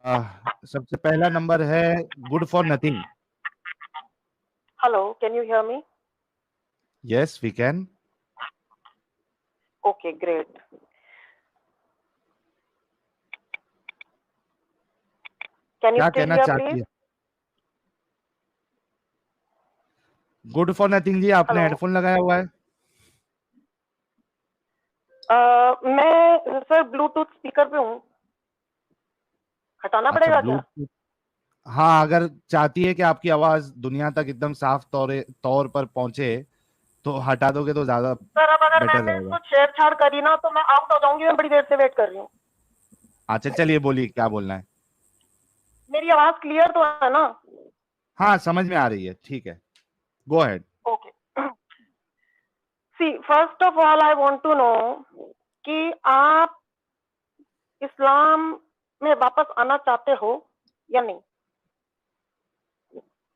सबसे पहला नंबर है good for nothing. Hello, can you hear me? Yes we can. Okay, great. Can you क्या still कहना hear, चाहती please? है? गुड फॉर नथिंग जी, आपने Hello. हेडफोन लगाया हुआ है? मैं सर ब्लूटूथ स्पीकर पे हूँ, हटाना अच्छा, पड़ेगा क्या? ब्लूटूथ। हाँ, अगर चाहती है कि आपकी आवाज दुनिया तक एकदम साफ तौर पर पहुंचे तो हटा दोगे तो ज्यादा सर अब अगर बेटर मैंने रहेगा। कुछ छेड़छाड़ करी ना तो मैं आउट हो जाऊंगी, मैं बड़ी देर से वेट कर रही हूँ। अच्छा चलिए, बोलिए क्या बोलना है। मेरी आवाज क्लियर तो है ना? हाँ, समझ में आ रही है, ठीक है, go ahead. Okay. See first of all I want to know कि आप इस्लाम में वापस आना चाहते हो या नहीं?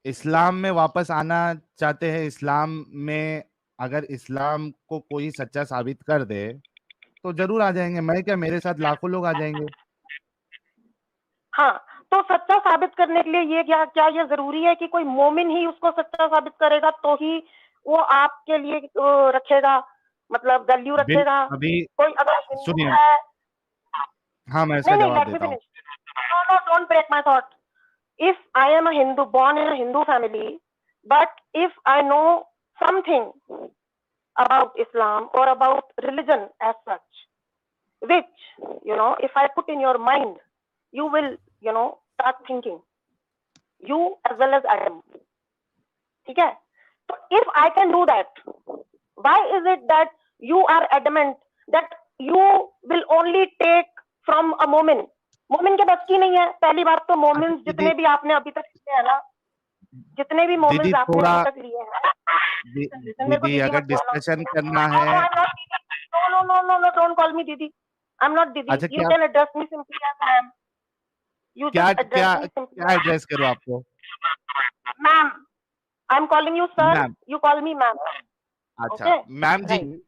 इस्लाम में वापस आना चाहते हैं? इस्लाम में अगर इस्लाम को कोई सच्चा साबित कर दे तो जरूर आ जाएंगे। मैं क्या, मेरे साथ लाखों लोग आ जाएंगे। हाँ, तो सच्चा साबित करने के लिए ये क्या क्या ये जरूरी है कि कोई मोमिन ही उसको सच्चा साबित करेगा तो ही वो आपके लिए रखेगा, मतलब वैल्यू बिल रखेगा? अभी कोई अगर हिंदू सुनिए, है। हाँ मैं इसका नहीं नहीं, जवाब लेट मी देता हूँ। Finish. No no, don't break my thought. if I am a Hindu, born in a Hindu family, but if I know something about Islam or about religion as such, which, if I put in your mind, you will, start thinking, you as well as Adam. ठीक है? So if I can do that, why is it that you are adamant that you will only take from a मोमिन? मोमिन के बस की नहीं है। पहली बात तो मोमिन अच्छा जितने भी आपने अभी तक लिए हैं ना, जितने भी दीदी मोमेंट्स आपने थोड़ा अभी तक लिए हैं। लिसन, मेरे को दीदी दीदी अगर मत बोलो। डिस्कशन करना नो है। नो, आई एम नॉट दीदी। No no no no no, don't call me दीदी। आई एम नॉट दीदी। अच्छा, यू क्या can address me simply as I am. You क्या जस्ट क्या एड्रेस मी सिंपली क्या एज एड्रेस करूँ आपको? Ma'am. I am calling you sir, ma'am. You call me ma'am. अच्छा okay, ma'am ji, right.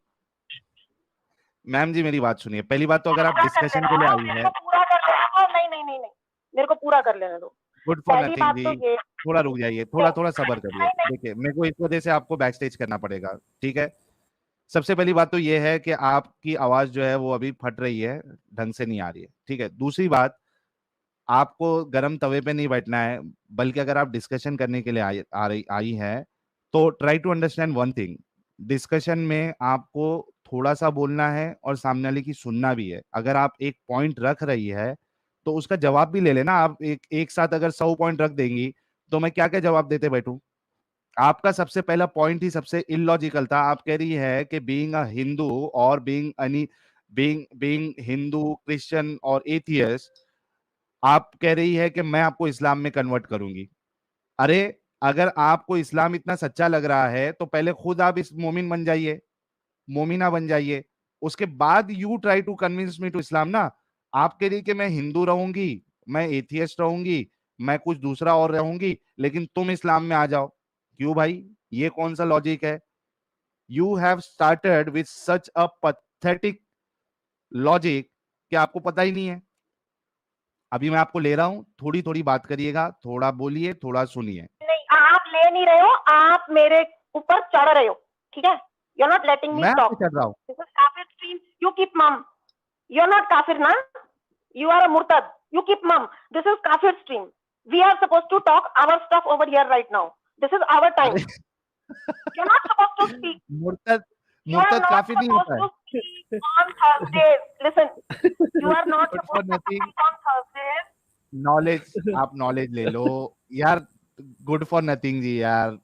Ma'am ji मेरी बात सुनिए। पहली बात तो अगर आप पूरा कर डिस्कशन लेना के लिए है, आई मेरे है। को पूरा कर लेना दो। नहीं नहीं नहीं नहीं, मेरे को पूरा कर लेने दो। गुड फॉर पहली नथिंग बात जी, तो ये। थोड़ा रुक जाइए, थोड़ा नहीं थोड़ा सब्र करिए। नहीं नहीं। देखिए, मेरे को इस वजह से आपको बैक स्टेज करना पड़ेगा, ठीक है। सबसे पहली बात तो ये है कि आपकी आवाज जो है वो अभी फट रही है, ढंग से नहीं आ रही है, ठीक है। दूसरी बात, आपको गर्म तवे पे नहीं बैठना है, बल्कि अगर आप डिस्कशन करने के लिए आई है तो try to understand one thing. Discussion में आपको थोड़ा सा बोलना है और सामने वाले की सुनना भी है। अगर आप एक पॉइंट रख रही है तो उसका जवाब भी ले लेना। आप एक साथ अगर 100 पॉइंट रख देंगी तो मैं क्या क्या जवाब देते बैठूं? आपका सबसे पहला पॉइंट ही सबसे इलॉजिकल था। आप कह रही है कि बीइंग अ हिंदू और बीइंग हिंदू, क्रिश्चियन और एथियस्ट, आप कह रही है कि मैं आपको इस्लाम में कन्वर्ट करूंगी। अरे, अगर आपको इस्लाम इतना सच्चा लग रहा है तो पहले खुद आप इस मोमिन बन जाइए, मोमिना बन जाइए। उसके बाद you try to convince me to Islam ना। आप कह रही कि मैं हिंदू रहूंगी, मैं एथियस्ट रहूंगी, मैं कुछ दूसरा और रहूंगी, लेकिन तुम इस्लाम में आ जाओ। क्यों भाई, ये कौन सा लॉजिक है? You have started with such a pathetic logic कि आपको पता ही नहीं है। अभी मैं आपको ले रहा हूं, थोड़ी थोड़ी बात करिएगा, थोड़ा बोलिए, थोड़ा सुनिए। नहीं, आप ले नहीं रहे हो, आप मेरे ऊपर चढ़ रहे हो। ठीक है? यू आर नॉट लेटिंग मी मैं आप पे टॉक। चढ़ रहा हूं? दिस इज काफिर स्ट्रीम। यू कीप मम। यू आर नॉट काफिर ना? You are a murtad. You keep mum. This is kafir stream. We are supposed to talk our stuff over here right now. This is our time. अरे You're not supposed to speak. मुर्तद, You are मुर्तद not काफी नहीं supposed होता है। to speak on Thursdays. Listen, you are not good for supposed to nothing, speak on Thursdays. Knowledge, आप knowledge ले लो यार। Good for nothing जी यार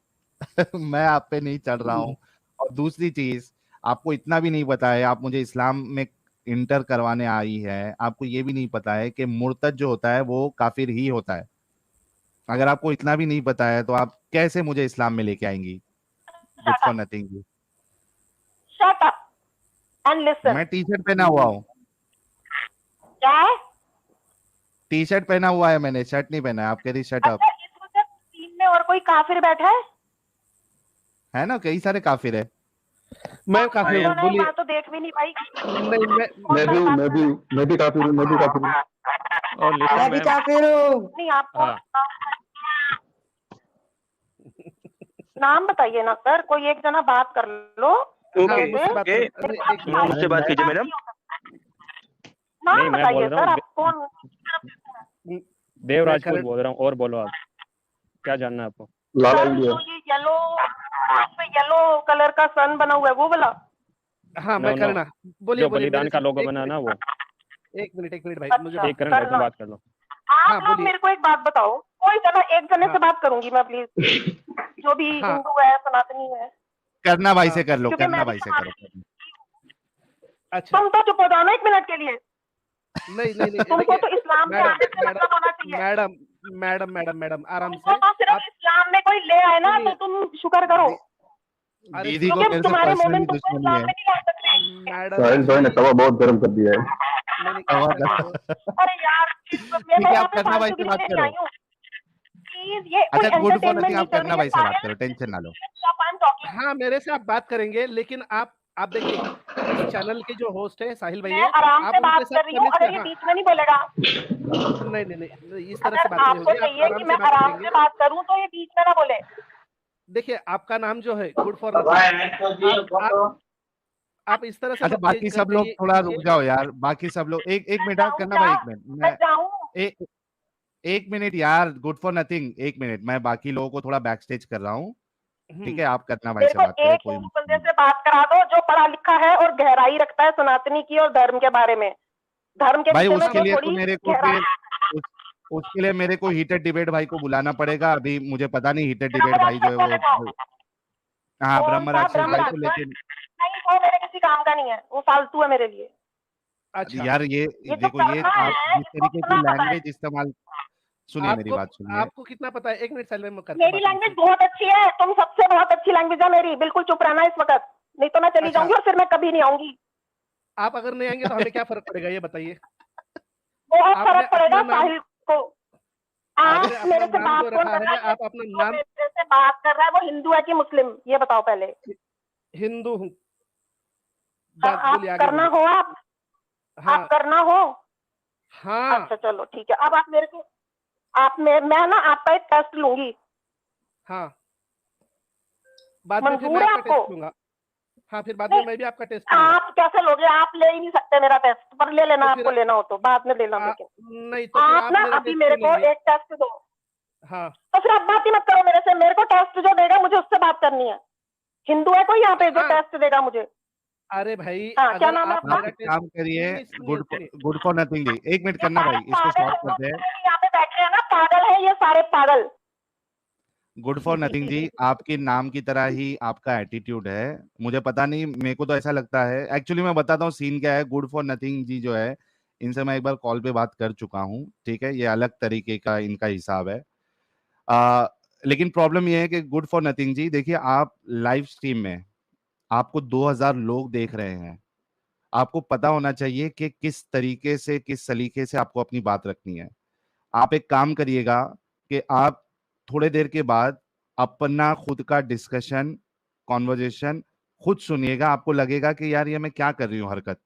मैं आप पे नहीं चढ़ रहा हूँ। और दूसरी चीज, आपको इतना भी नहीं पता है, आप मुझे इस्लाम में इंटर करवाने आई है, आपको ये भी नहीं पता है कि मुर्तद जो होता है वो काफिर ही होता है। अगर आपको इतना भी नहीं पता है तो आप कैसे मुझे इस्लाम में लेके आएंगी? Good Shut for up. Nothing जी। Shut up and listen. मैं टी शर्ट पहना हुआ हूँ, क्या है? टी शर्ट पहना हुआ है मैंने, शर्ट नहीं पहना है। आप कह रही शर्ट अप। अच्छा, इस वक्त टीम में और कोई काफिर बैठा है? है ना, कई सारे काफिर है। मैं काफिर हूँ, उन्होंने बोलिए। मैं तो देख भी नहीं पाई। नहीं, कौन मैं भी सा हूँ, काफिर है? मैं भी काफिर हूँ, मैं भी काफिर हूँ। और लिसन मैं भी मैम, काफिर हूँ। नहीं आपको हाँ नाम बताइए ना सर, कोई एक जना बात कर लो हाँ, मेरे मुझसे से। बात ओके, करो। अरे, एक मिनट। मुझसे बात कीजिए मैडम। नाम नहीं, मैं बताइए बोल रहा सर, हूँ आप कौन? देव मैं राजपूत करण- बोल रहा हूँ, और बोलो आप, क्या जानना है आपको? सर जो ये येलो, पे येलो कलर का सन बना हुआ है वो वाला? हाँ, नो मैं नो, करना। बोलिए जो बोलिए मेरे बलिदान का से। लोगो एक बना ना वो। एक मिनट भाई, मुझे अच्छा, बात एक करण भाई तुम करना। बात कर लो। हाँ, आप बोलिए। मेरे को एक बात बताओ, कोई जना एक जने हाँ। से बात करूंगी मैं प्लीज, जो भी हाँ। हिंदू है सनातनी है, करना भाई हाँ। से कर लो, क्योंकि करना मैं भी भाई से तुम्हारे, करो। अच्छा, तुम तो चुप हो जाओ ना एक मिनट के लिए। नहीं, तुमको देखिए तो इस्लाम के मैडम आने से मतलब होना चाहिए। मैडम आराम तुमको से। तो सिर्फ आप इस्लाम में कोई ले आए ना तो सुनिए। तुम शुक्र करो, अरे दीदी को क्योंकि मेरे से तुम्हारे मोमिन पर्सनली तुमको दुश्मनी इस्लाम है। में नहीं ला सकते। मैडम साहिल भाई ने जी, तवा बहुत गर्म कर दिया है। नहीं, तवा एक मिनट। अरे यार ठीक मैं है, यहाँ आप पे करना भाई से फालतूगिरी बात नहीं करो। आई हूँ प्लीज, ये कोई अच्छा, गुड फॉर एंटरटेनमेंट नथिंग, नहीं आप चल करना रही है भाई से बात करो, साहिल। टेंशन ना लो। हाँ, मेरे से आप बात करेंगे, लेकिन आप देखिए, इस चैनल के जो होस्ट है साहिल भाई मैं है, आराम आप से उनके बात साथ कर रही हूँ, तमीज से। अगर ये हाँ, बीच में नहीं बोलेगा। नहीं, इस तरह से अगर बात नहीं आपको होगी, आप चाहिए आराम कि से मैं बात आराम करेंगे। से बात करूँ तो ये बीच में ना बोले। देखिए, आपका नाम जो है गुड फॉर नथिंग, आप इस तरह से अच्छा, मत बाकी सब लोग कहिए। थोड़ा रुक जाओ यार, बाकी सब लोग एक एक मैं मिनट, जाऊँ करना क्या? भाई, एक मिनट, मैं जाऊँ? एक एक मिनट यार, गुड फॉर नथिंग, एक मिनट, मैं बाकी लोगों को थोड़ा बैक स्टेज कर रहा हूँ। ठीक है, आप करना भाई मेरे से को बात करें, एक कोई हिंदू मसला बंदे नहीं। से बात करा दो जो पढ़ा लिखा है और गहराई रखता है सनातनी की और धर्म के बारे में। धर्म के भाई विषय में उसके जो लिए तो थोड़ी मेरे को गहराई फिर उसके लिए मेरे को हीटेड डिबेट भाई को बुलाना पड़ेगा। अभी मुझे पता नहीं हीटेड ब्रह्म डिबेट भाई जो राक्षस है को वो, लगाओ। हाँ, कौन ब्रह्म सा राक्षस ब्रह्म भाई को, राक्षस? लेकिन नहीं, वो मेरे किसी काम का नहीं है, वो फालतू है मेरे लिए। अच्छा, यार ये ये जो देखो, ये करना आप है जिस इसको तरीके की करना पता है। लैंग्वेज इस्तेमाल, सुनिए मेरी आपको बात सुनिए। आपको कितना पता है? एक मिनट साहिल भाई, मैं करता मेरी बात लैंग्वेज उनसे। बहुत अच्छी है, तुम सबसे बहुत अच्छी लैंग्वेज है मेरी, बिल्कुल चुप रहना इस वक्त, नहीं तो मैं चली अच्छा, जाऊंगी और फिर मैं कभी नहीं आऊंगी। आप अगर नहीं आएंगे तो हमें क्या फर्क पड़ेगा, ये बताइए। बहुत आपने फर्क पड़ेगा अपना नाम साहिल को। आपने आप अपना मेरे से नाम बात जो कौन रखा कर रहा है, है? आप अपना जो नाम मेरे से बात कर रहा है वो हिंदू है कि मुस्लिम, ये बताओ पहले। हिंदू हूँ। हाँ, बात आप बोलिए, आगे करना बोलिए। हो, आप हाँ, करना हो। हाँ, अच्छा चलो ठीक है, अब आप मेरे को, मैं ना आपका एक टेस्ट लूंगी, हाँ, बाद में फिर मैं मंजूर है आपका आपको? टेस्ट लूंगा। हाँ, फिर बाद में नहीं, मैं भी आपका टेस्ट लूंगा। आप कैसे लोगे? आप ले ही नहीं सकते मेरा टेस्ट, पर ले लेना, तो आपको फिर लेना हो तो बाद में लेना, आ, लेकिन नहीं तो फिर आप आप ना मेरा अभी टेस्ट मेरे क्यों को लेंगे? एक टेस्ट दो, हाँ, तो फिर आप बात ही मत करो मेरे से, मेरे को टेस्ट जो देगा मुझे उससे बात करनी है। हिंदू है कोई यहाँ पे जो हाँ, टेस्ट देगा मुझे? अरे भाई, हाँ, क्या अगर नाम है आप आपका? आप मेरा एक टेस्ट काम करिए, नहीं, सुनिए। गुड फॉर नथिंग जी, एक मिनट, ये करना सारे भाई, इसको पागल स्टॉप करते हैं। यहाँ पे बैठे हैं ना, पागल है ये सारे पागल। गुड फॉर नथिंग जी, आपके नाम की तरह ही आपका एटीट्यूड है। मुझे पता नहीं, मेरे को तो ऐसा लगता है, एक्चुअली मैं बताता हूँ सीन क्या है। गुड फॉर नथिंग जी जो है, इनसे मैं एक बार कॉल पे बात कर चुका हूँ, ठीक है, ये अलग तरीके का इनका हिसाब है। लेकिन प्रॉब्लम ये है कि गुड फॉर नथिंग जी, देखिए, आप लाइव स्ट्रीम में आपको 2000 लोग देख रहे हैं। आपको पता होना चाहिए कि किस तरीके से, किस सलीके से आपको अपनी बात रखनी है। आप एक काम करिएगा कि आप थोड़े देर के बाद अपना खुद का डिस्कशन, कॉन्वर्जेशन खुद सुनिएगा, आपको लगेगा कि यार ये मैं क्या कर रही हूँ हरकत।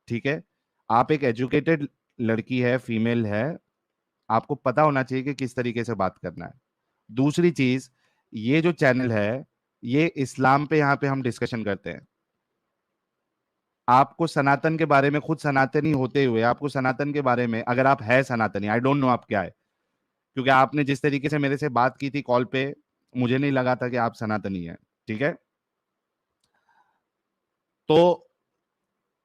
ठीक है, आप एक एजुकेटेड लड़की है, फीमेल है, आपको पता होना चाहिए कि किस तरीके से बात करना है। दूसरी चीज, ये जो चैनल है, ये इस्लाम पे, यहाँ पे हम डिस्कशन करते हैं। आपको सनातन के बारे में, खुद सनातनी होते हुए आपको सनातन के बारे में, अगर आप है सनातनी, आई डोंट नो आप क्या है, क्योंकि आपने जिस तरीके से मेरे से बात की थी कॉल पे, मुझे नहीं लगा था कि आप सनातनी हैं। ठीक है, तो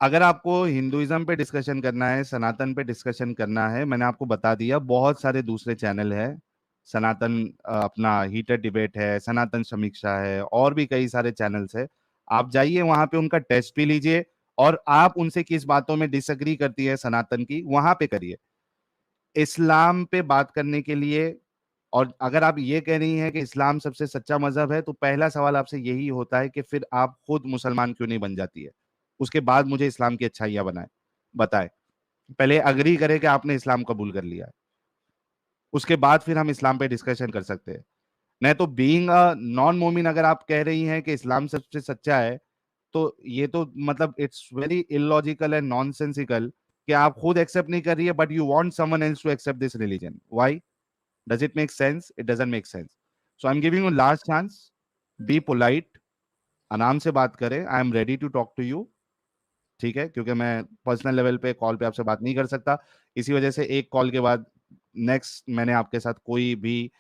अगर आपको हिंदुइज्म पे डिस्कशन करना है, सनातन पे डिस्कशन करना है, मैंने आपको बता दिया, बहुत सारे दूसरे चैनल है। सनातन अपना हीटेड डिबेट है, सनातन समीक्षा है, और भी कई सारे चैनल्स है। आप जाइए वहां पे, उनका टेस्ट भी लीजिए, और आप उनसे किस बातों में डिसएग्री करती है सनातन की, वहां पे करिए। इस्लाम पे बात करने के लिए, और अगर आप ये कह रही हैं कि इस्लाम सबसे सच्चा मजहब है, तो पहला सवाल आपसे यही होता है कि फिर आप खुद मुसलमान क्यों नहीं बन जाती है? उसके बाद मुझे इस्लाम की अच्छाइयां बताए। पहले अग्री करें कि आपने इस्लाम कबूल कर लिया है, उसके बाद फिर हम इस्लाम पे डिस्कशन कर सकते हैं। नहीं तो बीइंग अ नॉन मोमिन अगर आप कह रही हैं कि इस्लाम सबसे सच्चा है, तो ये तो मतलब it's very illogical and nonsensical कि आप खुद एक्सेप्ट नहीं कर रही है but you want someone else to accept this religion. Why? Does it make sense? It doesn't make sense. So I am giving you last chance. Be polite, आराम से बात करें. I am ready to talk to you. ठीक है, क्योंकि मैं personal level पे call पे आपसे बात नहीं कर सकता. इसी वजह से एक कॉल के बाद नेक्स्ट मैंने आपके साथ कोई भी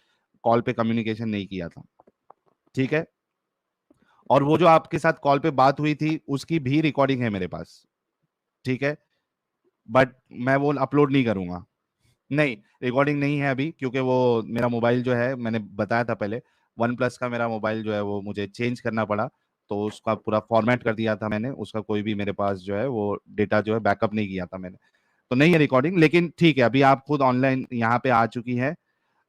कॉल पे कम्युनिकेशन नहीं किया था. ठीक है, और वो जो आपके साथ कॉल पे बात हुई थी उसकी भी रिकॉर्डिंग है मेरे पास. ठीक है, बट मैं वो अपलोड नहीं करूंगा. नहीं, रिकॉर्डिंग नहीं है अभी, क्योंकि वो मेरा मोबाइल जो है, मैंने बताया था पहले, वन प्लस का मेरा मोबाइल जो है वो मुझे चेंज करना पड़ा. तो उसका पूरा फॉर्मेट कर दिया था मैंने. उसका कोई भी मेरे पास जो है वो डेटा जो है बैकअप नहीं किया था मैंने. तो नहीं है रिकॉर्डिंग. लेकिन ठीक है, अभी आप खुद ऑनलाइन यहाँ पे आ चुकी है.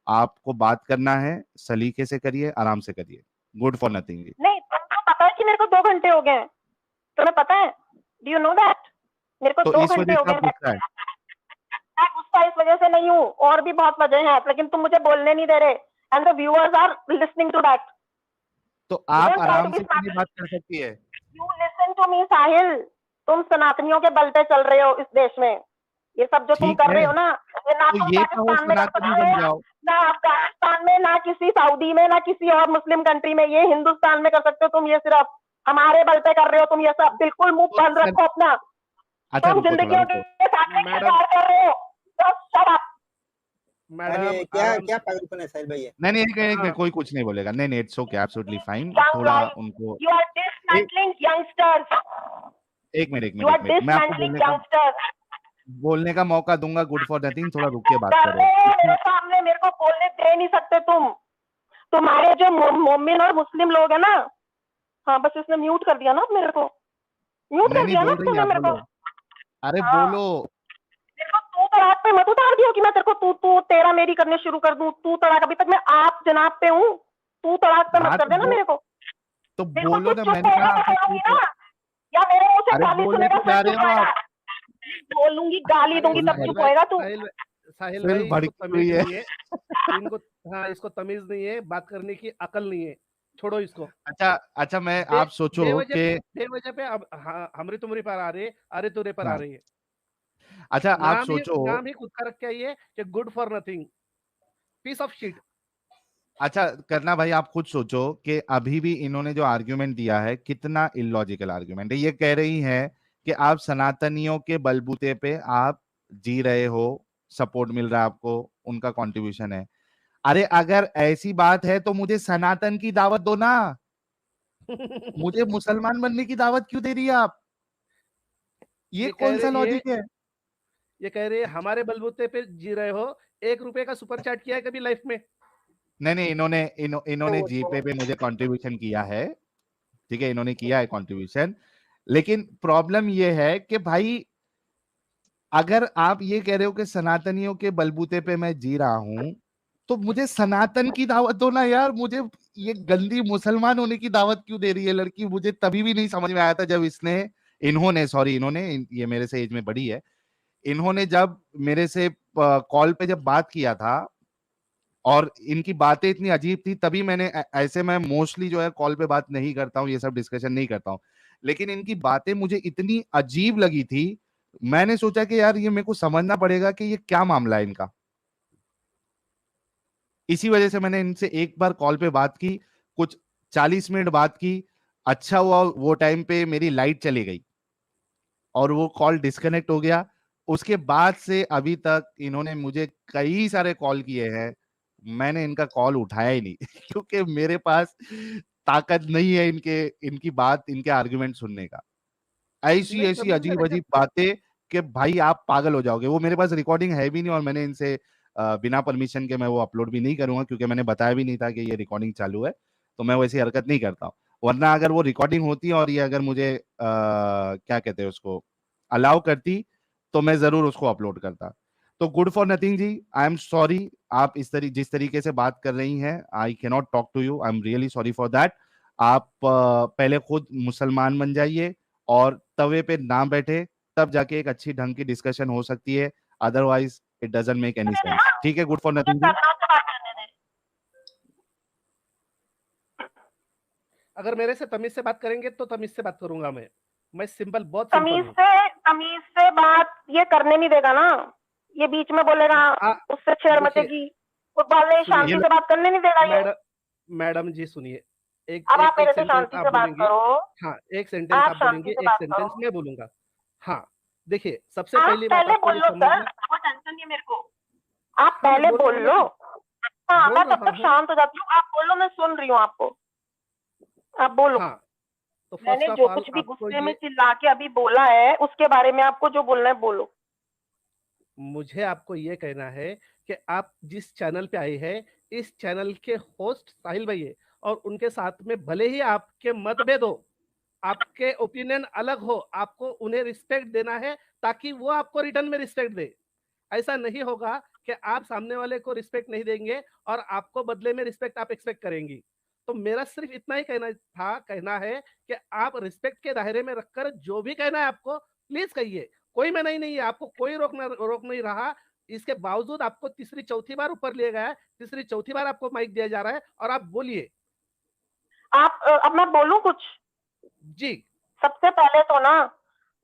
आपको बात करना है, सलीके से करिए, आराम से करिए. Good for nothing. नहीं, तुमको पता है कि मेरे को 2 घंटे हो गए हैं. तुम्हें पता है? Do you know that? मेरे को तो 2 इस घंटे वजह हो से गए. आप गुस्सा है. मैं गुस्सा इस वजह से नहीं हूँ, और भी बहुत वजह है, लेकिन तुम मुझे बोलने नहीं दे रहे. And the viewers are listening to that. तो आप आराम से क्यों नहीं बात कर सकती है? यू लिसन टू मी साहिल. तुम सनातनियों के बल पे चल रहे हो इस देश में. ये सब जो तुम ठीक कर रहे है, हो ना, ये ना तो तुम ये कहो पाकिस्तान में कर सनातनी सकते बन हो, जाओ. ना अफगानिस्तान में, ना किसी सऊदी में, ना किसी और मुस्लिम कंट्री में. ये हिंदुस्तान में कर सकते हो तुम. ये सिर्फ हमारे बल पे कर रहे हो तुम. ये सब बिल्कुल मुंह तो बंद रखो अपना. अच्छा, तुम रुको थोड़ा, जिंदगियों रुको. के साथ मैडम, खिलवाड़ कर रहे हो. Just shut up. मैडम अरे क्या आराम क्या पागलपन है साहिल भाई ये? नहीं नहीं, एक हाँ. कोई कुछ नहीं बोलेगा. नहीं नहीं, it's okay, absolutely fine. Young थोड़ा life. उनको You are dismantling youngsters. एक मिनट, You are मैं आपको dismantling youngsters. बोलने का मौका दूंगा. गुड फॉर नथिंग, थोड़ा रुक के बात कर करो. रहे हो मेरे सामने. मेरे को बोलने दे नहीं सकते तुम. तुम्हारे जो मोमिन और मुस्लिम लोग है ना, हाँ बस इसने म्यूट कर दिया ना मेरे को. म्यूट कर नहीं दिया ना बोल रही तूने आप, मेरे को. बोलो. अरे हाँ. बोलो. मेरे को तू तड़ाक पे मत उतार दियो कि मैं तेरे को तू तेरा मेरी करने शुरू कर दूं. तू तड़ाक, अभी तक मैं आप जनाब पे हूँ. तू तड़ाक पे हाँ, मत कर देना मेरे को. तो मेरे को बोलो तू ना. चुप मैंने होगा कहा तो आपको बोलूंगी ना, या मेरे मुंह से अरे गाली बोले सुनेगा तो फिर जा चुप रहे हो होएगा. आप. बोलूंगी, गाली दूंगी तब साहिल चुप होएगा तू. साहिल फिर भाई, इसको भड़की तमीज हुई है. नहीं है. इनको, हाँ, इसको तमीज नहीं है, बात करने की अकल नहीं है. छोड़ो इसको. अच्छा, मैं आप सोचो कि बेवजह पे अब हमरी तुमरी पर आ रही है, अरे तुरे पर आ हाँ. रही है. अच्छा, आप नाम सोचो. ही खुद का रख के आई है कि good for nothing, piece of shit. अच्छा करना भाई, आप खुद सोचो कि अभी भी इन्होंने जो आर्ग्यूमेंट दिया है कितना इलॉजिकल आर्ग्यूमेंट है. ये कह रही है कि आप सनातनियों के बलबूते पे आप जी रहे हो, सपोर्ट मिल रहा है आपको, उनका कंट्रीब्यूशन है. अरे अगर ऐसी बात है तो मुझे सनातन की दावत दो ना. मुझे मुसलमान बनने की दावत क्यों दे रही है आप? ये कौन सा लॉजिक है? ये कह रहे हैं हमारे बलबूते पे जी रहे हो. 1 रुपए का सुपर चैट किया है कभी लाइफ में? नहीं, इन्होंने जीपे पे मुझे कंट्रीब्यूशन किया है. ठीक है, इन्होंने किया है कंट्रीब्यूशन. लेकिन प्रॉब्लम ये है कि भाई अगर आप ये कह रहे हो कि सनातनियों के बलबूते पे मैं जी रहा हूं, तो मुझे सनातन की दावत दो ना यार. मुझे ये गंदी मुसलमान होने की दावत क्यों दे रही है लड़की? मुझे तभी भी नहीं समझ में आया था जब इन्होंने ये मेरे से एज में बड़ी है. इन्होंने जब मेरे से कॉल पे जब बात किया था और इनकी बातें इतनी अजीब थी, तभी मैंने ऐसे मैं मोस्टली जो है कॉल पे बात नहीं करता हूँ, ये सब डिस्कशन नहीं करता हूँ. लेकिन इनकी बातें मुझे इतनी अजीब लगी थी, मैंने सोचा कि यार ये मेरे को समझना पड़ेगा कि ये क्या मामला है इनका. इसी वजह से मैंने इनसे एक बार कॉल पे बात की, कुछ 40 मिनट बात की. अच्छा हुआ वो टाइम पे मेरी लाइट चली गई और वो कॉल डिस्कनेक्ट हो गया. उसके बाद से अभी तक इन्होंने मुझे कई सारे कॉल किए हैं, मैंने इनका कॉल उठाया ही नहीं क्योंकि मेरे पास ताकत नहीं है इनके आर्गुमेंट सुनने का. ऐसी नहीं, ऐसी तमीज अजीब है अजीब बातें कि भाई आप पागल हो जाओगे. वो मेरे पास रिकॉर्डिंग है भी नहीं और मैंने इनसे बिना परमिशन के मैं वो अपलोड भी नहीं करूंगा, क्योंकि मैंने बताया भी नहीं था कि ये रिकॉर्डिंग चालू है. तो मैं वैसी हरकत नहीं करता हूँ. वरना अगर वो रिकॉर्डिंग होती और ये अगर मुझे क्या कहते हैं उसको अलाउ करती, तो मैं जरूर उसको अपलोड करता. तो गुड फॉर नथिंग जी, आई एम सॉरी. आप जिस तरीके से बात कर रही हैं, I can not talk to you. I am really sorry for that. आप पहले खुद मुसलमान बन जाइए और तवे पे ना बैठे, तब जाके एक अच्छी ढंग की डिस्कशन हो सकती है. Otherwise it doesn't make any sense. ठीक है, गुड फॉर नथिंग जी. अगर मेरे से तमीज से बात करेंगे तो तमीज से बात करूंगा मैं. मैं सिंपल, बहुत सिंपल हूँ। तमीज से बात ये करने नहीं देगा ना, ये बीच में बोलेगा, उससे छेड़ मचेगी, शांति से बात करने नहीं देगा ये। मैडम जी सुनिए, अब आप मेरे से शांति से बात करो। हाँ, एक सेंटेंस आप बोलेंगे, एक सेंटेंस मैं बोलूंगा। हाँ देखिए, सबसे पहली बात पहले बोल लो सर, वो टेंशन नहीं है मेरे को, आप पहले बोल लो। हाँ, मैं तब तक शांत हो जाती हूँ, आप बोलो, मैं सुन रही हूँ आपको, आप बोलो। हाँ, तो मैंने जो कुछ भी गुस्से में चिल्ला के अभी बोला है, उसके बारे में आपको जो बोलना है बोलो। मुझे आपको ये कहना है कि आप जिस चैनल पे आए हैं, इस चैनल के होस्ट साहिल भाई है, और उनके साथ में भले ही आपके मतभेद हो, आपके ओपिनियन अलग हो, आपको उन्हें रिस्पेक्ट देना है ताकि वो आपको रिटर्न में रिस्पेक्ट दे। ऐसा नहीं होगा कि आप सामने वाले को रिस्पेक्ट नहीं देंगे और आपको बदले में रिस्पेक्ट आप एक्सपेक्ट करेंगी। तो मेरा सिर्फ इतना ही कहना है कि आप रिस्पेक्ट के दायरे में रखकर जो भी कहना है आपको प्लीज कहिए, कोई मना ही नहीं है, आपको कोई रोक नहीं रहा। इसके बावजूद आपको तीसरी चौथी बार ऊपर लिया गया है, तीसरी चौथी बार आपको माइक दिया जा रहा है और आप बोलिए। आप अब मैं बोलूं कुछ? जी, सबसे पहले तो ना,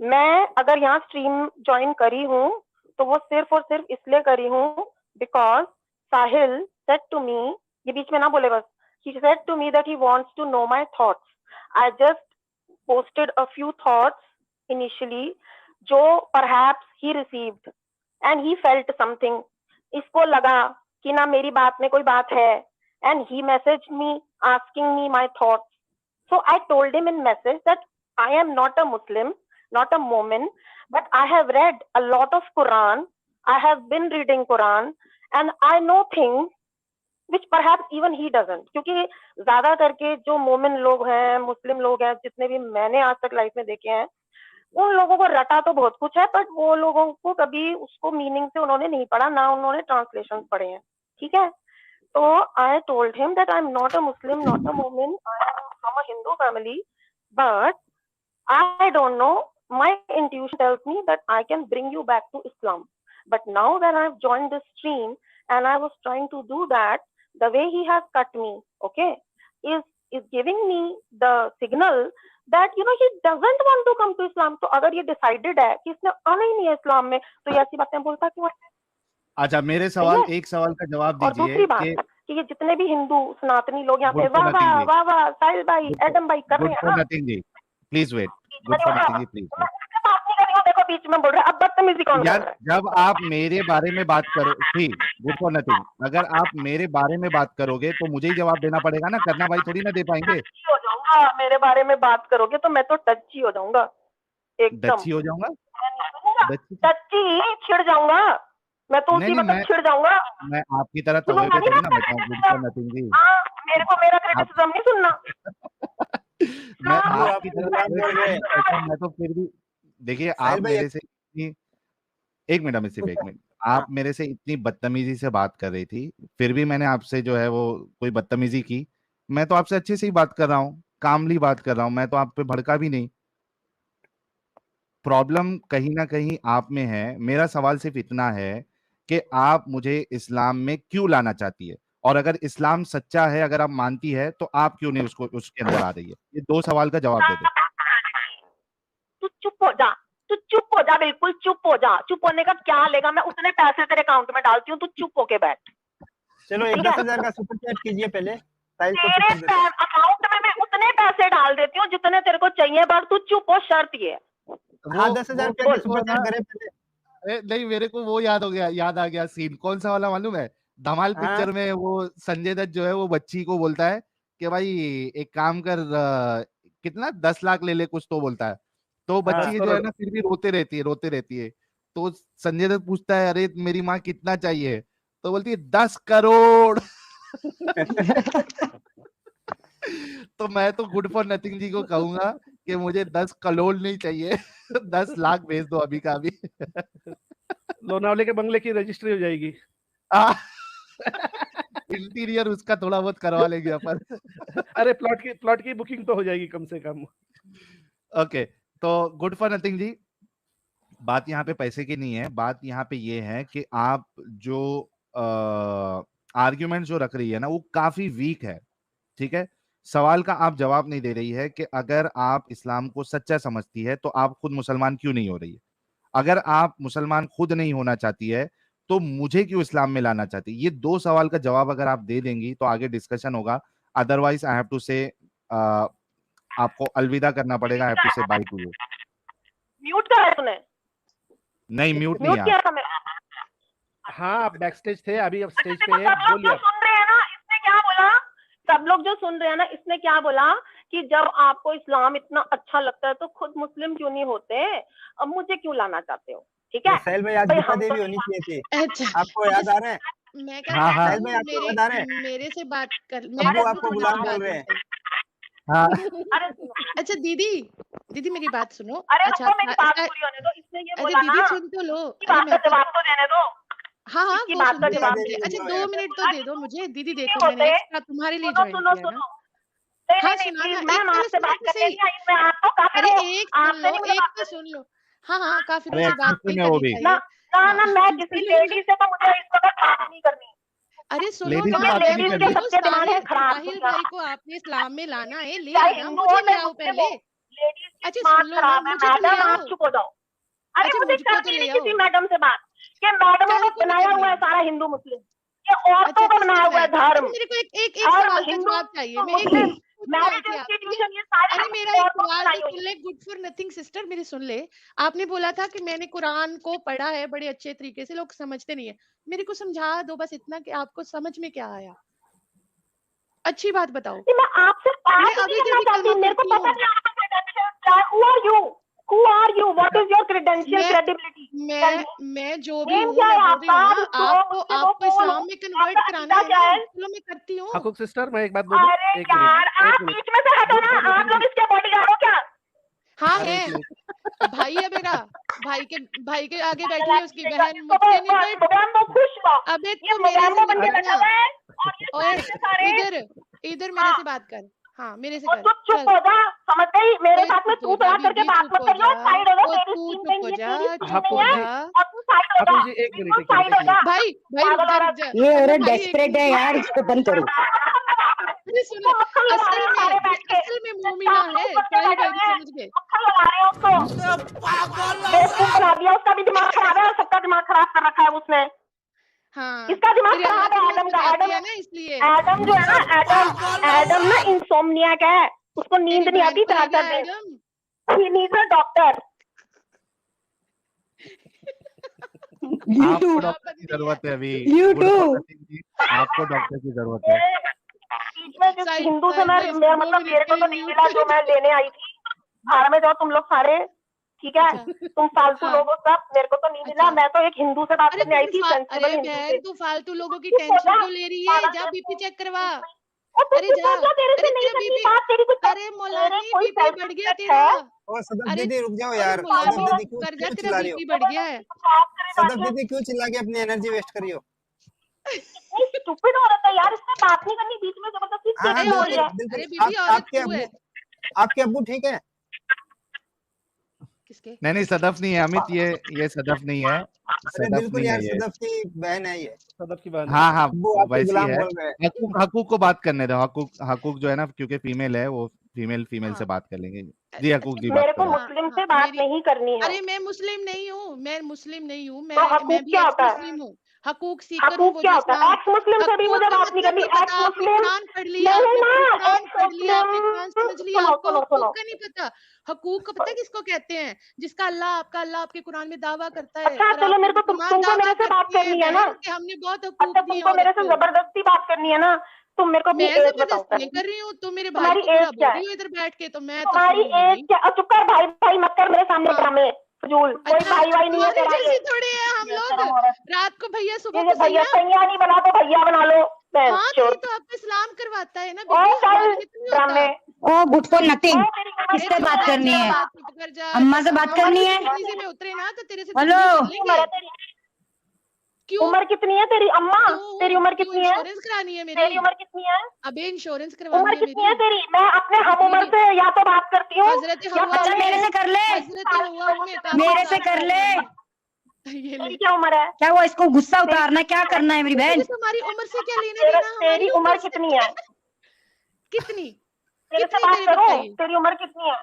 मैं अगर यहाँ स्ट्रीम ज्वाइन करी हूँ तो वो सिर्फ और सिर्फ इसलिए करी हूँ because Sahil said to me, ये बीच में ना बोले बस, he said to me that he wants to know my thoughts. I just posted a few thoughts initially जो perhaps he received and he felt something. इसको लगा कि ना मेरी बात में कोई बात है, and he messaged me asking me my thoughts. So I told him in message that I am not a Muslim, not a Mormon, but I have read a lot of Quran. I have been reading Quran and I know things which perhaps even he doesn't. क्योंकि ज्यादा करके जो मोमिन लोग हैं, मुस्लिम लोग हैं, जितने भी मैंने आज तक लाइफ में देखे हैं, उन लोगों को रटा तो बहुत कुछ है, बट वो लोगों को कभी उसको मीनिंग से उन्होंने नहीं पढ़ा, ना उन्होंने ट्रांसलेशन पढ़े हैं, ठीक है? तो I told him that I'm not a Muslim, not a Mormon, I am from a Hindu family, but I don't know, my intuition tells me that I can bring you back to Islam. But now that I've joined this stream and I was trying to do that, the way he has cut me, okay, is giving me the signal that he doesn't want to come to Islam. तो अगर ये decided है कि इसने आना ही नहीं है इस्लाम में, तो ये ऐसी बातें बोलता क्यों है? अच्छा, मेरे एक सवाल का जवाब दीजिए। और दूसरी बात कि ये जितने भी हिंदू सनातनी लोग यहाँ पे वाह वाह वाह वाह साहिल भाई, एडम भाई कर रहे हैं ना, please wait, good for nothing जी, प्लीज देखो बीच में बोल रहे हैं, अब बदतमीजी कौन कर रहा है? जब आप मेरे बारे में बात करो, ठीक, गुड फॉर नथिंग, अगर आप मेरे बारे में बात करोगे तो मुझे ही जवाब देना पड़ेगा ना, करना भाई थोड़ी ना दे पाएंगे। हो जाऊंगा, मेरे बारे में बात करोगे तो मैं तो टची हो जाऊंगा, एकदम टची हो जाऊंगा, टची छिड़ जाऊंगा मैं तो, उसी वक्त छिड़ जाऊंगा। मैं आपकी तरह तवे पे थोड़ी ना बैठा, गुड फॉर नथिंग जी। मेरे को मेरा क्रिटिसिज्म नहीं सुनना। मैं आपकी तरह, मैं तो फिर भी देखिए, आप मेरे से एक मिनट, सिर्फ एक मिनट, आप मेरे से इतनी बदतमीजी से बात कर रही थी, फिर भी मैंने आपसे जो है वो कोई बदतमीजी की? मैं तो आपसे अच्छे से ही बात कर रहा हूँ, कामली बात कर रहा हूँ, मैं तो आप पे भड़का भी नहीं। प्रॉब्लम कहीं ना कहीं आप में है। मेरा सवाल सिर्फ इतना है कि आप मुझे इस्लाम में क्यों लाना चाहती है, और अगर इस्लाम सच्चा है, अगर आप मानती है, तो आप क्यों नहीं उसके अंदर आ रही है? ये दो सवाल का जवाब दे दे। तू चुप हो जा, तू चुप हो जा, बिल्कुल चुप हो जा। चुप होने का क्या लेगा, मैं उतने पैसे तेरे अकाउंट में डालती हूँ, तू चुप होके बैठ। चलो 10,000 का सुपर चैट कीजिए पहले, तेरे अकाउंट में मैं उतने पैसे डाल देती हूँ जितने तेरे को चाहिए, बट तू चुप हो, शर्त ये। हाँ, 10,000 रुपया का सुपर चैट करे पहले। नहीं, मेरे को वो याद आ गया सीन, कौन सा वाला मालूम है? धमाल पिक्चर में वो संजय दत्त जो है वो बच्ची को बोलता है कि भाई एक काम कर, कितना 10 लाख ले ले, कुछ तो बोलता है, तो बच्ची जो है ना फिर भी रोते रहती है। तो संजय दत्त पूछता है, अरे मेरी माँ कितना चाहिए? तो बोलती है 10 करोड़। तो मैं तो गुड फॉर नथिंग जी को कहूंगा कि मुझे 10 करोड़ नहीं चाहिए, 10 लाख भेज दो अभी का अभी। लोनावले के बंगले की रजिस्ट्री हो जाएगी। इंटीरियर उसका थोड़ा बहुत करवा लेंगे अपन। अरे प्लॉट की बुकिंग तो हो जाएगी कम से कम। ओके, तो गुड फॉर नथिंग जी, बात यहाँ पे पैसे की नहीं है, बात यहाँ पे ये है कि आप जो आर्ग्यूमेंट जो रख रही है ना, वो काफी वीक है, ठीक है? सवाल का आप जवाब नहीं दे रही है कि अगर आप इस्लाम को सच्चा समझती है तो आप खुद मुसलमान क्यों नहीं हो रही है। अगर आप मुसलमान खुद नहीं होना चाहती है तो मुझे क्यों इस्लाम में लाना चाहती है। ये 2 सवाल का जवाब अगर आप दे देंगी तो आगे डिस्कशन होगा। अदरवाइज आई हैव टू से आपको अलविदा करना पड़ेगा। आई हैव टू से बाय टू यू। म्यूट करा है तूने? नहीं, म्यूट नहीं म्यूट है। किया था मेरा। हाँ, आप बैक स्टेज थे, अभी अब स्टेज पे सब है, लोग बोलिए जो सुन रहे हैं ना, इसने क्या बोला? सब लोग जो सुन रहे हैं ना, इसने क्या बोला कि जब आपको इस्लाम इतना अच्छा लगता है तो खुद मुस्लिम क्यों नहीं होते, अब मुझे क्यों लाना चाहते हो? ठीक है साहिल भाई, आज भाई, गीता हम देवी तो होनी चाहिए थी। अच्छा, आपको याद आ रहा है? मैं क्या हाँ, हाँ। कहती साहिल भाई, हूँ, आपको याद आ रहा है? मेरे से बात कर, अब्बू मैं आपको बुला के बोल रहे हैं। हाँ, अरे सुनो, अच्छा दीदी मेरी बात सुनो। अरे अच्छा रुको, मेरी बात पूरी होने दो। इसने ये अरे बोला दीदी ना, सुन तो लो। इसकी बात का जवाब तो देने दो। हाँ इसकी वो बात का सुनते जवाब हैं। दे। अच्छा 2 मिनट तो दे दो मुझे दीदी। देखो होते? मैंने एक्स्ट्रा तुम्हारे लिए सुनो ज्वाइन सुनो किया है सुनो, ना। नहीं हाँ, नहीं नहीं, सुना प्लीज ना, मैम एक आपसे पहले बात सुनो तो करने सही। नहीं आई मैं। आपको काफिर अरे हूँ, एक सुन आपसे लो, नहीं मुझे एक बात तो करनी। सुन लो। हाँ काफिरों अरे से बात एक्चुअली नहीं में वो करनी भी ना चाहिए। ना, मैं किसी लेडी से तो मुझे इस वक्त बात नहीं करनी। अरे सुनो लेडीज ना, से बात नहीं लेडीज करनी। के सबसे दिमाग है खराब। साहिल भाई को आपने इस्लाम में लाना है, ले चाहे आना, हिंदू मुझे हो ले चाहे आओ मुस्लिम पहले। हो, लेडीज की अच्छा दिमाग सुन लो ना, खराब है। मुझे तो ले मैडम आप आओ। चुप हो जाओ। अरे अच्छा मुझे मुझको तो करनी ले नहीं आओ। किसी मैडम से बात कि मैडमों काहे को को नहीं बनाया करनी हुआ है है? सारा हिंदू मुस्लिम, ये औरतों अच्छा का किसने बनाया हुआ है बनाया? धर्म। अच्छा मेरे को एक और सवाल का हिंदू जवाब चाहिए। मैं एक मुस्लिम पूछना है मैरिज कि आपने, इंस्टीट्यूशन ये सारे अरे मेरा एक औरतों की सवाल बनाई तो हुई सुन ले, गुड फॉर नथिंग सिस्टर, मेरी सुन ले। आपने बोला था कि मैंने कुरान को पढ़ा है बड़े अच्छे तरीके से, लोग समझते नहीं है। मेरे को समझा दो बस इतना कि आपको समझ में क्या आया, अच्छी बात बताओ। नहीं, मैं आपसे बात मैं ही अभी नहीं करना जैसे चाहती। कलमा मेरे को पढ़ती पता हूँ। नहीं आपका credentials क्या है। Who are you? What is your credential, मैं credibility? Tell me. मैं जो भी नेम हूँ क्या मैं है बोल रही आपका? हूँ ना, रुको, आपको मुझसे वो आपको बोलो। इस्लाम में कन्वर्ट आपका कराना अकीदा है क्या ना, है? चलो मैं करती हूँ। हकूक सिस्टर, मैं एक बात बोलूं? अरे एक मिनट, यार, आप एक मिनट। बीच में से हटो ना। आप लोग इसके बॉडीगार्ड हो क्या? हाँ अरे है, एक मिनट। भाई है मेरा। भाई के आगे बैठी है उसकी बहन, इसको मुझसे नहीं बैठ। मोगैम्बो खुश हुआ। अबे ये तू मेरे से मोगैम्बो बन नहीं के बैठा बैठना। हुआ है और ये ओए सारे के सारे इधर मेरे हाँ। से बात कर। हाँ मेरे से और कर, तू चुप चल। हो जा, समझ गई? मेरे ओए साथ में चुप हो तू जा तड़ाक करके बीबी, बात चुप मत हो करियो। जा। साइड हो जा। ओ तेरी तू स्कीम चुप नहीं, हो ये जा, तेरी चुप स्कीम हो नहीं है। जा। और तू साइड हो जा। हकूक जी एक मिनट, बिल्कुल एक मिनट, साइड हो एक जा। मिनट। भाई रुक पागल जा, औरत। रुक जा। ये अबे औरत भाई एक डेस्परेट है यार, इसको बंद करो। अरे सुनो, मक्खन लगा रहे हो सारे बैठ के। असल में मोमिना है, करके साहिल बैठे भाई हुए हैं। समझ गए। मक्खन लगा रहे हो उसको। बेवकूफ बना दिया। उसका भी दिमाग खराब है और सबका दिमाग खराब कर रखा है उसने। हाँ इसका दिमाग तेरे अल्लाह खराब है की नमाज एडम का। पढ़ाती एडम है ना इसलिए। एडम जो है ना, एडम ना इंसोम्नियाक है। उसको नींद तेरी नहीं बहन आती को ले 4 गया दिन। Adam. He needs a doctor. आपको यूट्यूब डॉक्टर की जरूरत है अभी। यूट्यूब आपको डॉक्टर की जरूरत है। बीच में जिस साहिल हिंदू से साहिल मैं भाई इसको 2 मतलब मिनट मेरे के को लिए तो नहीं म्यूट मिला कर जो मैं दो। लेने आई थी। भाड़ में जाओ तुम लोग सारे, ठीक है? अच्छा तुम फालतू हाँ लोग हो सब। मेरे को तो नहीं मिला। अच्छा। मैं तो एक हिंदू से बात अरे करने आई थी, सेंसिबल अरे हिंदू से। बहन तू फालतू लोगों की चुप हो टेंशन जा। क्यों ले रही है? पागल जा है बीपी तू। चेक करवा। और तू अरे चुप जा। हो जा। तेरे अरे से नहीं तेरा करनी बीपी, बात। तेरी कुछ अरे मोलानी कोई बीपी सेल्फ बढ़ गया रिस्पेक्ट तेरा। है? और सदफ अरे दीदी रुक जाओ अरे यार। मोलानी सदफ दीदी क्यों कर जा, क्यों तेरा चिल्ला रही हो? बीपी बढ़ गया है। बात करे सदफ जाके। दीदी क्यों चिल्ला के अपनी एनर्जी वेस्ट करी हो? इतनी स्टूपिड औरत है यार। इससे बात नहीं करनी। बीच में जबरदस्ती हाँ स्किप अरे हो रही है। औरत, बिल्कुल। अरे बीबी औरत तू है। आपके अब्बू ठीक है? किसके? नहीं सदफ नहीं है अमित, ये सदफ नहीं है। अरे सदफ बिल्कुल नहीं यार, है ये। सदफ की बहन है ये। सदफ की बहन है। हाँ हाँ, अब्बू आपको वैसी गुलाम है। बोल रहे हैं। हकूक को बात करने दो। हकूक जो है ना, क्योंकि फीमेल है, वो फीमेल हाँ। से बात कर लेंगे। जी हकूक जी बात मेरे को करो। मुस्लिम से बात नहीं करनी है। अरे मैं मुस्लिम नहीं हूँ, मैं मुस्लिम नहीं हूँ। तो मैं हकूक भी क्या एक्स होता है? मुस्लिम हूँ। हकूक सीकर हूँ, हकूक वो क्या जो होता है? इस्लाम। एक्स मुस्लिम से भी हकूक मुझे का बात नहीं मतलब करनी। नहीं पता। एक्स आपने मुस्लिम कुरान पढ़ लिया, नहीं आपने ना। कुरान एक्स पढ़ लिया, आपने मुस्लिम कुरान समझ लिया, सुनो आपको सुनो हकूक सुनो। का नहीं पता। हकूक का पता है किसको कहते हैं? जिसका आपका अल्लाह आपके कुरान में दावा करता है। अच्छा और चलो, आप मेरे को मुसलमान तुमको दावा मेरे से बात करते हैं करनी है ना। बहन कि हमने बहुत हकूक अच्छा दिए तुमको मेरे औरत से को। जबरदस्ती बात करनी है ना। तुम मेरे को अपनी मैं एज बताओ जबरदस्ती नहीं पहले। कर रही हूँ, तुम मेरे भाई तुम्हारी को बुरा एज बोल क्या रही है? हो इधर बैठ के, तो मैं तो तुम्हारी सुनूंगी एज नहीं। क्या? चुप कर। भाई भाई मत कर मेरे सामने हाँ। ड्रामे फजूल। कोई अच्छा भाई वाई नहीं है तुम्हारे तेरा। जैसे थोड़ी है हम ये लोग। शर्म औरत। रात को भैया, सुबह ये को भैया सैया। सैया नहीं बना तो भैया बना लो। हाँ तो ये तो आपको इस्लाम करवाता है ना और बीबी, चल हमारे लिए तो नहीं होता। ड्रामे। ओ गुड फॉर नथिंग। तेरी उम्र किससे कितनी बात है? करनी है? बात चुप कर जा। अम्मा से जब बात हमारे करनी है? बिजली से में उतरे ना तो तेरे से हेलो। दुगनी कर उम्र लेंगे। है तेरी? क्यों उम्र कितनी है तेरी अम्मा? तेरी उम्र क्यों कितनी है? इंश्योरेंस करानी है तेरी मेरी? उम्र कितनी है? अबे इंश्योरेंस उम्र करवानी है कितनी है मेरी। तेरी? मैं अपने हम उम्र से या तो बात करती हूँ हजरत या हवा अच्छा मेरे से कर ले, हजरत हवा में काफी मेरे से साल कर ले। ये ले। तेरी क्या उम्र है? क्या हुआ, इसको गुस्सा उतारना है? क्या करना है मेरी बहन? मुझे तुम्हारी उम्र से क्या लेना देना? हमारी तेरी उम्र से कितनी है? कितनी? तेरे से कितनी बात तेरी करूं? बताइए? तेरी उम्र कितनी है?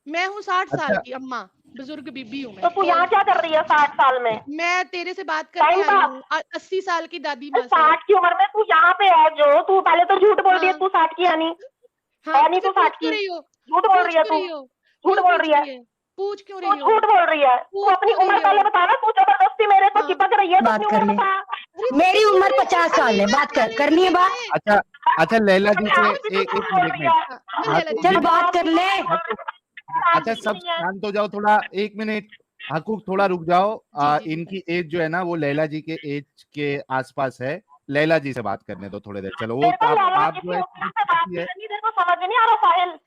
मैं हूँ 60 साल अच्छा की अम्मा, बुजुर्ग बीबी हूँ तो मैं। तू यहाँ क्या कर रही है 60 साल में? मैं तेरे से बात करने टाइम आई पास। हूँ 80 साल की दादी माँ से। 60 की उम्र में तू यहाँ पे है जो, तू पहले तो झूठ बोल रही है हाँ। तू 60 की है नहीं, हाँ, है नहीं तो तू फिर 60 पूछ क्यों की, रही हो? झूठ बोल पूछ रही है क्यों तू, रही हो? झूठ क्यों बोल पूछ रही है, रही है? पूछ क्यों तू रही हो? झूठ बोल रही है, तू पूछ अपनी क्यों उम्र रही पहले हो? बता ना, तू जबरदस्ती मेरे को हाँ। चिपक रही है, तो बात अपनी कर उम्र ले। बता। अरे तो मेरी कितनी उम्र बड़ी 50 साल है, बात कर, करनी है बात? अच्छा अच्छा लैला जी से अभी तो एक झूठ एक बोल मिनट रही में है। हाँ, मैं लैला जी चल से बात कर ले। अच्छा सब शांत हो जाओ थोड़ा, एक मिनट। हकूक थोड़ा रुक जाओ। जी, जी, इनकी बताइए। एज जो है ना वो लैला जी के एज के आसपास है। लैला जी से बात करने दो थोड़ी देर। चलो वो तेरे को लैला आप किसी जो है औरत से बात है। करनी, तेरे को समझ नहीं आ रहा साहिल?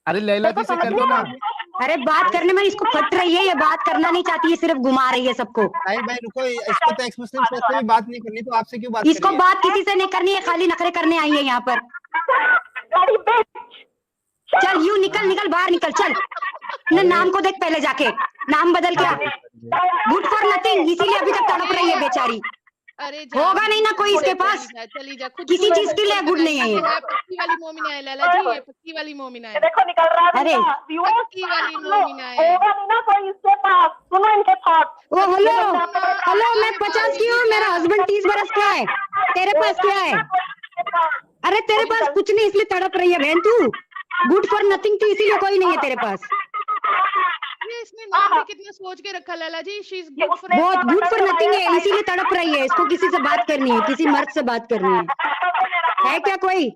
अरे लैला तेरे जी को से समझ कर नहीं लो आ ना। रहा? अरे बात करने में इसको फट रही है, ये बात करना नहीं चाहती है, सिर्फ घुमा रही है सबको। साहिल भाई रुको, इसको तो एक्स मुस्लिम से भी बात नहीं करनी, तो आपसे क्यों बात इसको करिए? बात किसी से नहीं करनी है, खाली नखरे करने आई है यहाँ पर। गाड़ी बेच। चल यू निकल निकल बाहर निकल, चल। अपने नाम को देख पहले जाके, नाम बदल क्या? गुड फॉर नथिंग, इसीलिए अभी तक तड़प रही है बेचारी। अरे जा, होगा नहीं ना कोई इसके पास, चली जा, खुद किसी झूठ चीज के लिए बोल गुड कर नहीं है आई ये। है। पक्की वाली मोमिना है लैला जी, ये पक्की वाली मोमिना है। देखो निकल रहा है अरे। बंदा। व्यूअर्स, पक्की वाली सुन लो, मोमिना है। होगा नहीं ना कोई इसके पास, सुनो इनके थॉट। ओ हेलो सुनो, हेलो, मैं अरे 50 बाप की हूँ, रे, मेरा हस्बैंड 30 बरस का है। तेरे पास क्या है? अरे तेरे पास कुछ नहीं, इसलिए तड़प रही है बहन तू। गुड फॉर नथिंग थी, इसीलिए कोई नहीं है तेरे पास। ये इसने नाम भी कितना सोच के रखा लैला जी, शी इज गुड फॉर बहुत गुड फॉर नथिंग है, इसीलिए तड़प रही है। इसको किसी से बात करनी है, किसी मर्द से बात करनी है क्या कोई?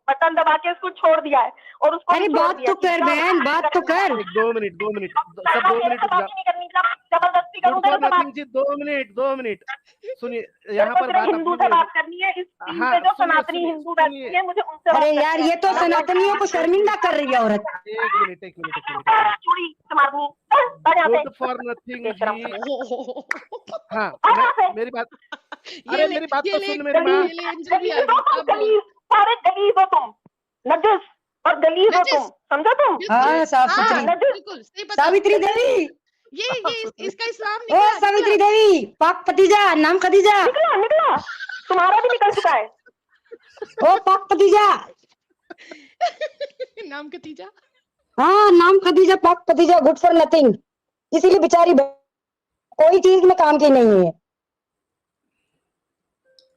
बटन दबा के उसको छोड़ दिया है और उसको अरे भी छोड़ बात दिया तो कर बहन, बात तो कर। एक 2 मिनट, 2 मिनट, सब 2 मिनट रुक जाओ। नहीं करनी, जबरदस्ती गुड करूंगा फॉर तो बात नथिंग जी, 2 मिनट सुनिए, मेरे यहाँ को पर सिर्फ बात हिंदू अपनी से नहीं बात होगी। करनी है। इस टीम हाँ, पे जो सुनिए, सनातनी सुनिए, हिंदू सुनिए। बैठती है, मुझे उनसे बात अरे करनी यार, है। ये तो सनातनियों को शर्मिंदा कर रही है औरत। एक मिनट, एक मिनट, एक मिनट। चूड़ी समारनी, बैठ यहाँ पे। गुड फॉर नथिंग बेशरम। जी। हाँ, बैठ यहाँ पे। मेरी बात, ये अरे ले, मेरी बात ये तो ले, सुन मेरी माँ। ये ले, अंजलि भी आ गलीज हो गई। तुम, अब बोल। गलीज, सारे गलीज हो तुम, नजस और गलीज हो नजस। तुम, समझो तुम? हाँ, साफ हाँ, सुथरी। नजस। बिल्कुल सही पता। सावित्री देवी, इसका इस्लाम ओ निकला, सावित्री निकला। देवी, पाक पतीजा, नाम खदीजा। निकला निकला, तुम्हारा भी निकल चुका है। ओ पाक पतीजा, नाम खतीजा। हाँ नाम खदीजा, पाक पतीजा, गुड फॉर नथिंग। इसीलिए बेचारी कोई चीज में काम की नहीं है।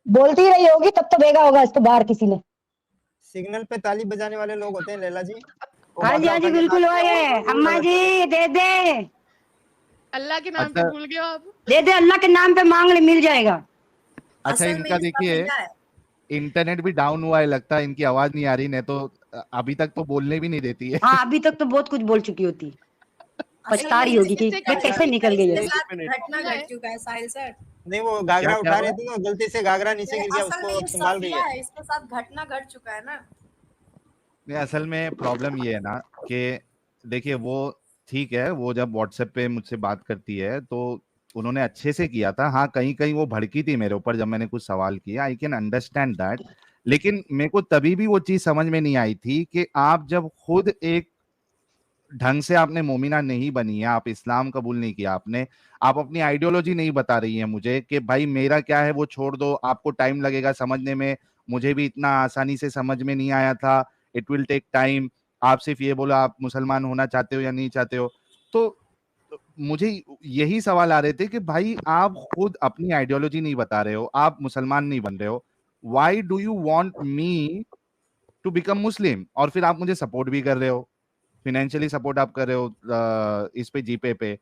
बोलती रही होगी तब तो भेगा होगा इसको बाहर किसी ने। सिग्नल पे ताली बजाने वाले लोग होते हैं लैला जी। वो हाँ जी, बाजा हाँ जी, उठा के बिल्कुल नाचते वो हैं, ये वो अम्मा गलत जी है। दे दे, अल्लाह के नाम पे अच्छा। भूल गए हो आप। दे दे, अल्लाह के नाम पे मांग ले, मिल जाएगा। अच्छा इनका देखिए इंटरनेट भी डाउन हुआ है, लगता है इनकी आवाज नहीं आ रही, नहीं तो अभी तक तो बोलने भी नहीं देती है। हाँ, अभी तक तो बहुत कुछ बोल चुकी होती, पछता रही होगी कि मैं कैसे निकल गई है। घटना घट चुका है साहिल सर। नहीं, वो घाघरा क्या उठा हुआ? रहे थे ना, गलती से घाघरा नीचे गिर गया, असल में उसको ये संभाल रही सफिया है। है, इसके साथ घटना घट चुका है ना। नहीं असल में प्रॉब्लम ये है ना कि देखिए वो ठीक है, वो जब व्हाट्सएप पे मुझसे बात करती है तो उन्होंने अच्छे से किया था। हाँ कहीं कहीं वो भड़की थी मेरे ऊपर जब मैंने कुछ सवाल किया, आई कैन अंडरस्टैंड दैट। लेकिन मेरे को तभी भी वो चीज समझ में नहीं आई थी कि आप जब खुद एक ढंग से आपने मोमिना नहीं बनी है, आप इस्लाम कबूल नहीं किया आपने, आप अपनी आइडियोलॉजी नहीं बता रही है मुझे कि भाई मेरा क्या है वो छोड़ दो, आपको टाइम लगेगा समझने में, मुझे भी इतना आसानी से समझ में नहीं आया था, इट विल टेक टाइम। आप सिर्फ ये बोला आप मुसलमान होना चाहते हो या नहीं चाहते हो। तो मुझे यही सवाल आ रहे थे कि भाई आप खुद अपनी आइडियोलॉजी नहीं बता रहे हो, आप मुसलमान नहीं बन रहे हो, why do you want me to become Muslim, और फिर आप मुझे सपोर्ट भी कर रहे हो, फाइनेंशियली सपोर्ट आप कर रहे हो इस पे जीपे पे।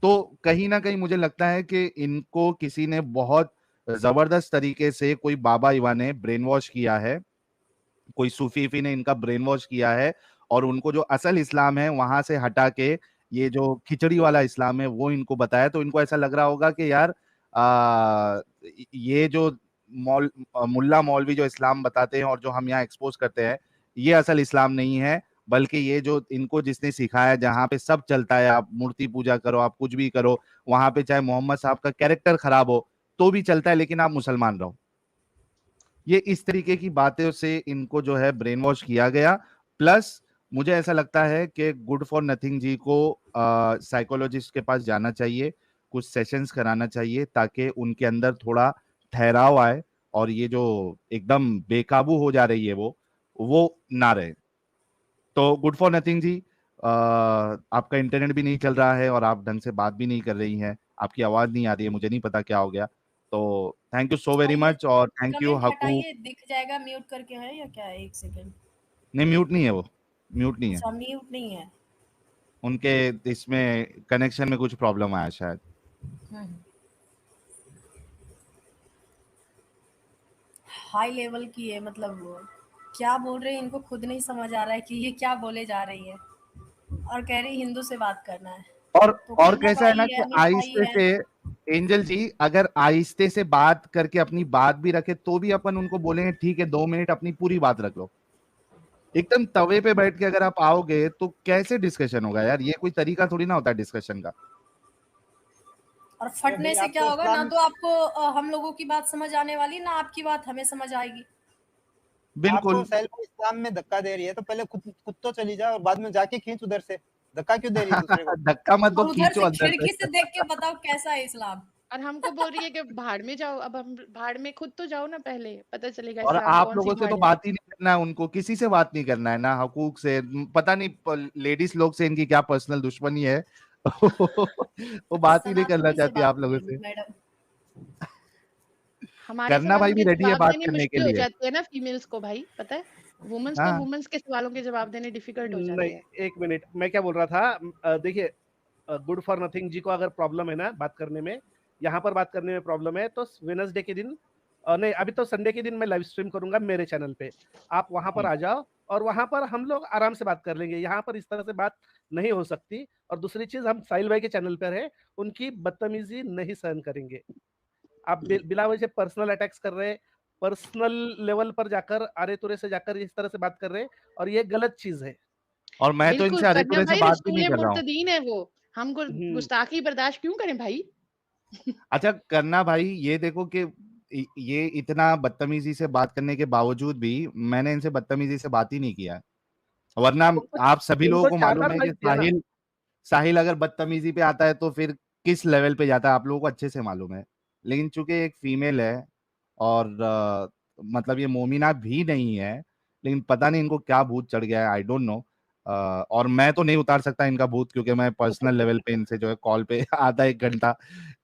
तो कहीं ना कहीं मुझे लगता है कि इनको किसी ने बहुत जबरदस्त तरीके से, कोई बाबा इवा ने ब्रेन वॉश किया है, कोई सूफी ने इनका ब्रेन वॉश किया है, और उनको जो असल इस्लाम है वहां से हटा के ये जो खिचड़ी वाला इस्लाम है वो इनको बताया। तो इनको ऐसा लग रहा होगा कि यार ये जो मुल्ला मौलवी जो इस्लाम बताते हैं और जो हम यहाँ एक्सपोज करते हैं, ये असल इस्लाम नहीं है, बल्कि ये जो इनको जिसने सिखाया, जहाँ पे सब चलता है, आप मूर्ति पूजा करो, आप कुछ भी करो, वहां पे चाहे मोहम्मद साहब का कैरेक्टर खराब हो तो भी चलता है, लेकिन आप मुसलमान रहो। ये इस तरीके की बातें से इनको जो है ब्रेन वॉश किया गया। प्लस मुझे ऐसा लगता है कि गुड फॉर नथिंग जी को साइकोलॉजिस्ट के पास जाना चाहिए, कुछ सेशंस कराना चाहिए, ताकि उनके अंदर थोड़ा ठहराव आए, और ये जो एकदम बेकाबू हो जा रही है वो, वो ना रहे। तो गुड फॉर नथिंग जी, आपका इंटरनेट भी नहीं चल रहा है और आप ढंग से बात भी नहीं कर रही हैं, आपकी आवाज नहीं आ रही है, मुझे नहीं पता क्या हो गया। तो thank you so very much और थैंक यू कमेंट हकू। हटाइए, दिख जाएगा म्यूट करके है या क्या है? 1 सेकंड। नहीं म्यूट नहीं है, वो म्यूट नहीं है, अच्छा म्यूट नहीं है। उनके इसमें कनेक्शन में कुछ प्रॉब्लम आया शायद। हाई लेवल की है, मतलब वो क्या बोल रहे हैं इनको खुद नहीं समझ आ रहा है कि ये क्या बोले जा रही है, और कह रही हिंदू से बात करना है। और तो और करना कैसा है ना भाई कि अमित भाई आहिस्ते है। से एंजल जी, अगर आहिस्ते से बात करके अपनी बात भी रखे तो भी अपन उनको बोलेंगे ठीक है 2 मिनट अपनी पूरी बात रख लो। एकदम तवे पे बैठ के अगर आप आओगे तो कैसे डिस्कशन होगा यार, ये कोई तरीका थोड़ी ना होता है डिस्कशन का। और फटने भाई से आप क्या तो होगा ना, इस्लाम तो आपको हम लोगों की बात समझ आने वाली ना, आपकी बात हमें समझ आएगी। बिल्कुल। आपको साहिल भाई इस्लाम में धक्का दे रही है तो पहले खुद तो चली जाए और बाद में जाके खींच उधर से। धक्का क्यों दे रही है दूसरे को? धक्का मत दो, और उधर खींचो से अंदर खिड़की से। से देख के बताओ कैसा है इस्लाम। और हमको बोल रही है कि भाड़ में जाओ। अब हम भाड़ में खुद तो जाओ ना, पहले पता चलेगा और इस्लाम आप कौन सी लोगों से भाड़ तो है। बात ही नहीं करना है, उनको किसी से बात नहीं करना है ना, हकूक से, पता नहीं लेडीज लोग से इनकी क्या पर्सनल दुश्मनी है। वो बात ही नहीं करना सनातनी से चाहती बात आप लोगों करेंगे से। मैडम। हमारे करना भाई सवालों भी के रेडी है जवाब बात देने करने के मुश्किल हो लिए। जाते हैं ना फीमेल्स को भाई, पता है। वुमेन्स को हाँ वुमेन्स के सवालों के जवाब देने डिफिकल्ट हो जाते नहीं, हैं। 1 मिनट, मैं क्या बोल रहा था, देखिए गुड फॉर नथिंग जी को अगर प्रॉब्लम है ना बात करने में, यहाँ पर बात करने में प्रॉब्लम है, तो वेडनेसडे के दिन, नहीं अभी तो संडे के दिन मैं लाइव स्ट्रीम करूंगा मेरे चैनल पे, आप वहां पर आ जाओ और वहां पर हम लोग आराम से बात कर लेंगे। यहाँ पर इस तरह से बात नहीं हो सकती। और दूसरी चीज, हम साहिल भाई के चैनल पर है, उनकी बदतमीजी नहीं सहन करेंगे। आप बिला वजह पर्सनल अटैक्स कर रहे, पर्सनल लेवल पर जाकर अरे तुरे से जाकर इस तरह से बात कर रहे, और ये गलत चीज है। और मैं तो बिल्कुल इनसे अरे करना तुरे से भाई, बात भी नहीं रसूल कर रहा हूँ। मुर्तदीन है वो। हम हम्म, गुस्ताखी बर्दाश्त क्यों करें भाई। अच्छा करना भाई, ये देखो कि ये इतना बदतमीजी से बात करने के बावजूद भी मैंने इनसे बदतमीजी से बात ही नहीं किया है। वरना उनको आप सभी लोगों उनको को 4 मालूम बार है कि माइक दिया ना। साहिल अगर बदतमीजी पे आता है तो फिर किस लेवल पे जाता है आप लोगों को अच्छे से मालूम है। लेकिन चूंकि एक फीमेल है और मतलब ये मोमिना भी नहीं है, लेकिन पता नहीं इनको क्या भूत चढ़ गया है, आई डोंट नो। और मैं तो नहीं उतार सकता इनका भूत, क्योंकि मैं पर्सनल लेवल पे इनसे जो है कॉल पे आधा 1 घंटा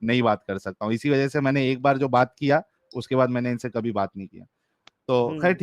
नहीं बात कर सकता हूँ। इसी वजह से मैंने एक बार जो बात किया उसके बाद मैंने इनसे कभी बात नहीं किया। तो खैर ठीक।